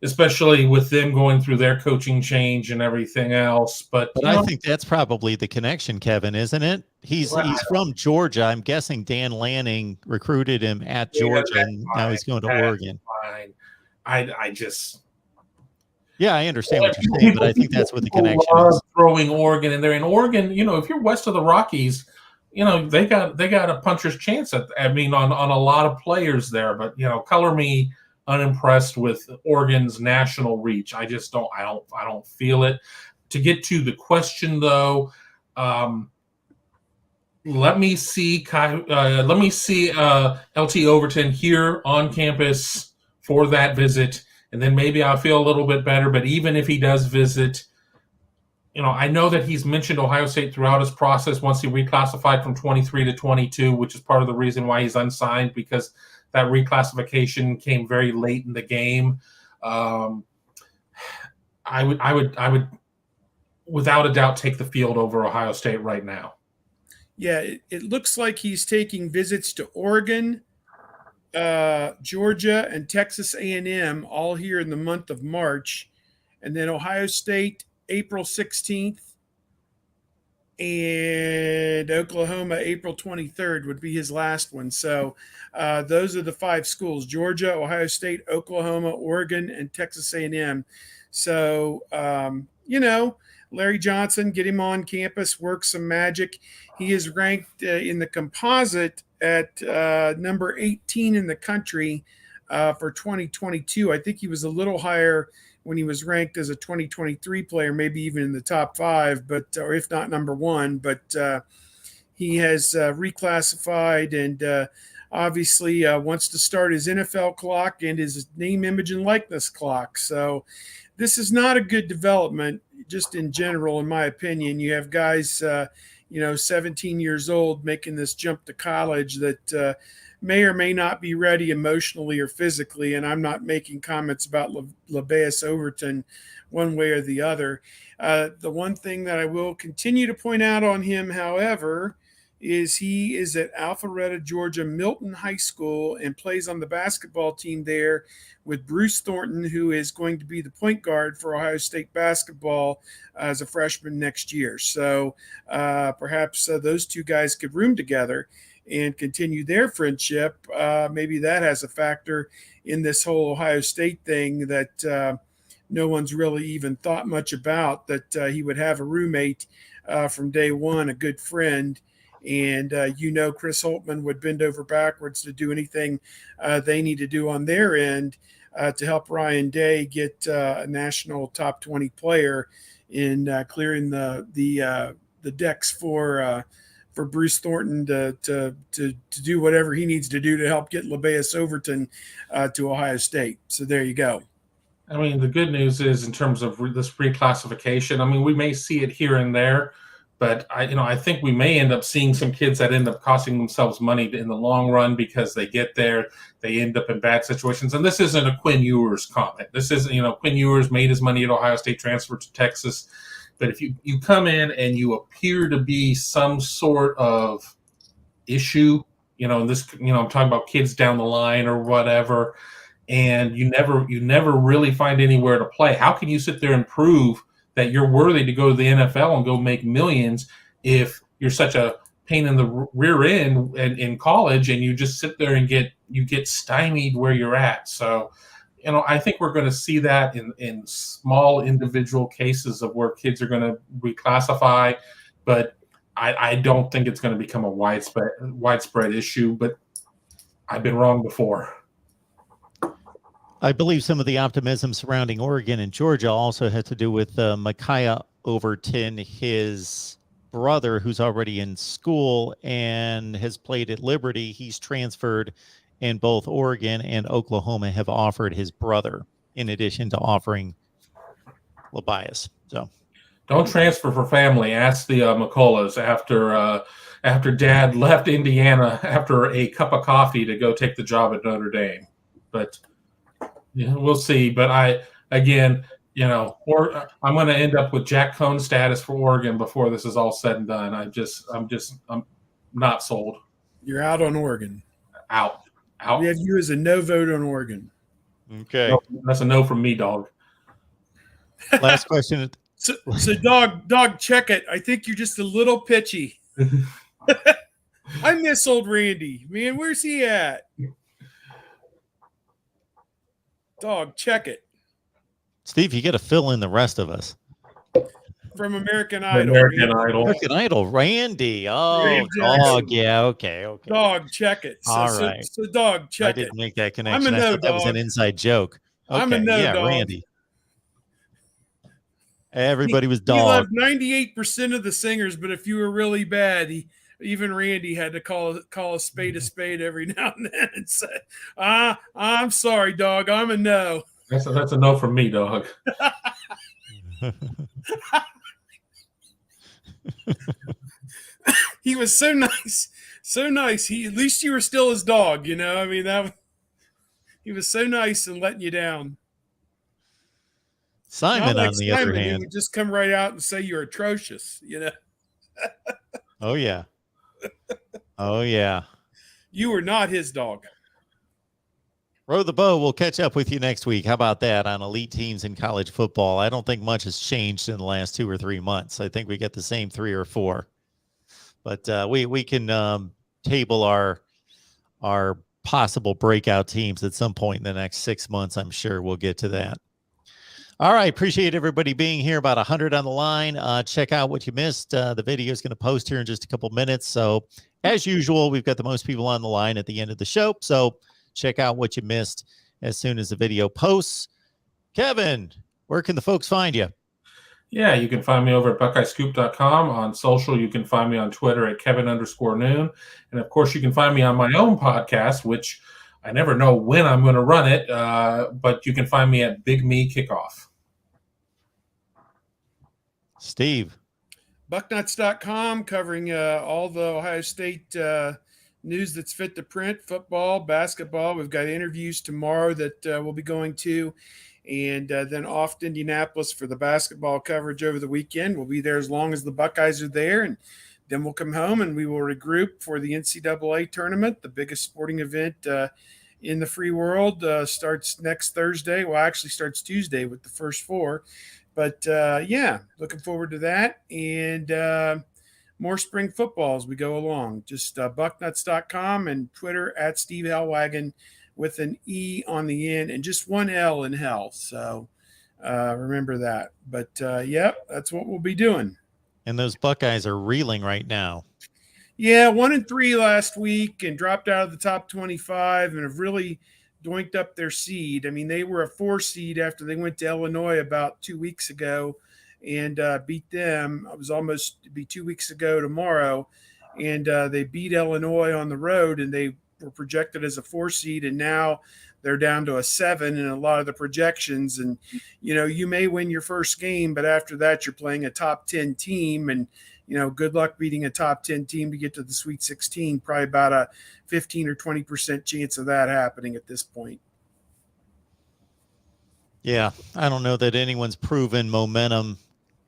Especially with them going through their coaching change and everything else. But I think that's probably the connection, Kevin, isn't it? He's from Georgia. I'm guessing Dan Lanning recruited him at Georgia, and now he's going to Oregon. Fine. I just... Yeah, I understand what you're saying, but I think that's what the connection is. Throwing Oregon in there. In Oregon, if you're west of the Rockies, they got a puncher's chance on a lot of players there. But, color me unimpressed with Oregon's national reach. I just don't. I don't feel it. To get to the question, though, let me see LT Overton here on campus for that visit, and then maybe I'll feel a little bit better. But even if he does visit, I know that he's mentioned Ohio State throughout his process once he reclassified from 23 to 22, which is part of the reason why he's unsigned, because that reclassification came very late in the game. I would without a doubt take the field over Ohio State right now. Yeah, it looks like he's taking visits to Oregon, Georgia, and Texas A&M all here in the month of March, and then Ohio State April 16th, and Oklahoma April 23rd would be his last one. So those are the 5 schools: Georgia, Ohio State, Oklahoma, Oregon, and Texas A&M. So Larry Johnson, get him on campus, work some magic. He is ranked in the composite at number 18 in the country for 2022. I think he was a little higher when he was ranked as a 2023 player, maybe even in the top 5, but or if not number 1. But he has reclassified and obviously wants to start his NFL clock and his name, image, and likeness clock. So this is not a good development, just in general, in my opinion. You have guys, 17 years old making this jump to college that may or may not be ready emotionally or physically. And I'm not making comments about LeBeus Overton one way or the other. The one thing that I will continue to point out on him, however, is he is at Alpharetta, Georgia, Milton High School, and plays on the basketball team there with Bruce Thornton, who is going to be the point guard for Ohio State basketball as a freshman next year. So perhaps those two guys could room together and continue their friendship. Maybe that has a factor in this whole Ohio State thing that no one's really even thought much about, that he would have a roommate from day one, a good friend. And, Chris Holtman would bend over backwards to do anything they need to do on their end to help Ryan Day get a national top 20 player in clearing the decks for Bruce Thornton to do whatever he needs to do to help get LeBeus Overton to Ohio State. So there you go. I mean, the good news is in terms of this reclassification, I mean, we may see it here and there, but I think we may end up seeing some kids that end up costing themselves money in the long run because they get there, they end up in bad situations. And this isn't a Quinn Ewers comment. This isn't, Quinn Ewers made his money at Ohio State, transferred to Texas. But if you come in and you appear to be some sort of issue, I'm talking about kids down the line or whatever, and you never really find anywhere to play. How can you sit there and prove that you're worthy to go to the NFL and go make millions if you're such a pain in the rear end in college and you just sit there and get stymied where you're at? So, I think we're going to see that in small individual cases of where kids are going to reclassify, but I don't think it's going to become a widespread issue, but I've been wrong before. I believe some of the optimism surrounding Oregon and Georgia also had to do with Micaiah Overton, his brother, who's already in school and has played at Liberty. He's transferred, and both Oregon and Oklahoma have offered his brother in addition to offering LeBeus. So don't transfer for family. Ask the McCulloughs after Dad left Indiana after a cup of coffee to go take the job at Notre Dame. But yeah, we'll see. But I'm going to end up with Jack Cohn status for Oregon before this is all said and done. I'm not sold. You're out on Oregon. Out. We have you as a no vote on Oregon. Okay. No, that's a no from me, dog. Last question. So dog, check it. I think you're just a little pitchy. I miss old Randy. Man, where's he at? Dog, check it. Steve, you got to fill in the rest of us. From American Idol. American Idol. Randy. Oh, Randy dog. Yeah. Okay. Dog, check it. All right. So dog, check it. I didn't make that connection. I'm a no, I thought that was an inside joke. Okay. I'm a no, dog. Randy. Everybody was dog. He loved 98% of the singers, but if you were really bad, even Randy had to call a spade every now and then and say, I'm sorry, dog. I'm a no. That's a no from me, dog. He was so nice. At least you were still his dog, I mean, he was so nice and letting you down. Simon, on the other hand, he would just come right out and say you're atrocious, Oh yeah. Oh yeah. You were not his dog. Row the Bow. We'll catch up with you next week. How about that on elite teams in college football? I don't think much has changed in the last 2 or 3 months. I think we get the same 3 or 4. But we can table our possible breakout teams at some point in the next 6 months. I'm sure we'll get to that. All right. Appreciate everybody being here. About 100 on the line. Check out what you missed. The video is going to post here in just a couple minutes. So as usual, we've got the most people on the line at the end of the show. So check out what you missed as soon as the video posts. Kevin, Where can the folks find you? Yeah, you can find me over at BuckeyeScoop.com. On social, you can find me on Twitter at Kevin_Noon. And of course, you can find me on my own podcast, which I never know when I'm going to run it, but you can find me at Big Me Kickoff. Steve. Bucknuts.com, covering all the Ohio State news that's fit to print, football, basketball. We've got interviews tomorrow that we'll be going to. And then off to Indianapolis for the basketball coverage over the weekend. We'll be there as long as the Buckeyes are there. And then we'll come home and we will regroup for the NCAA tournament, the biggest sporting event in the free world. Starts next Thursday. Well, actually starts Tuesday with the first four. But, yeah, looking forward to that. And more spring football as we go along. Just bucknuts.com and Twitter at Steve Hellwagon with an E on the end and just one L in hell. So remember that. But, yep, that's what we'll be doing. And those Buckeyes are reeling right now. Yeah, 1-3 last week and dropped out of the top 25 and have really doinked up their seed. I mean, they were a 4 seed after they went to Illinois about 2 weeks ago and beat them. It was almost to be 2 weeks ago tomorrow. And they beat Illinois on the road, and they were projected as a 4 seed, and now they're down to a 7 in a lot of the projections. And, you know, you may win your first game, but after that, you're playing a top 10 team. And, you know, good luck beating a top 10 team to get to the Sweet 16. Probably about a 15 or 20% chance of that happening at this point. Yeah, I don't know that anyone's proven momentum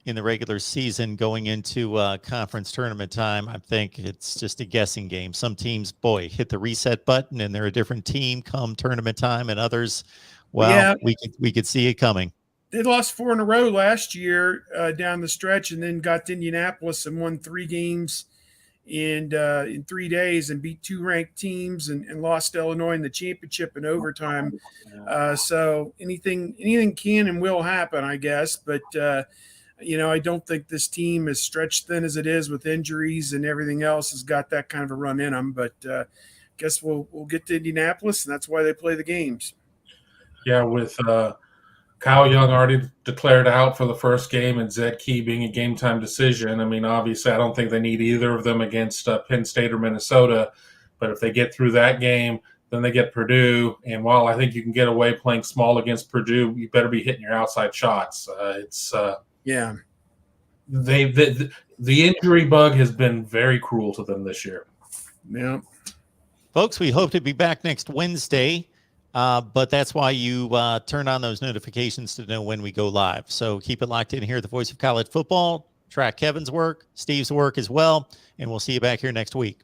in the regular season going into conference tournament time. I think it's just a guessing game. Some teams, boy, hit the reset button and they're a different team come tournament time, and others, well, yeah, we could see it coming. They lost 4 in a row last year down the stretch, and then got to Indianapolis and won 3 games in 3 days and beat 2 ranked teams and lost Illinois in the championship in overtime. So anything can and will happen, I guess. But you know, I don't think this team is stretched thin as it is with injuries and everything else has got that kind of a run in them. But guess we'll get to Indianapolis, and that's why they play the games. Yeah, with Kyle Young already declared out for the first game and Zed Key being a game-time decision. I mean, obviously, I don't think they need either of them against Penn State or Minnesota. But if they get through that game, then they get Purdue. And while I think you can get away playing small against Purdue, you better be hitting your outside shots. Yeah. The injury bug has been very cruel to them this year. Yeah. Folks, we hope to be back next Wednesday, but that's why you turn on those notifications to know when we go live. So keep it locked in here at the Voice of College Football. Track Kevin's work, Steve's work as well, and we'll see you back here next week.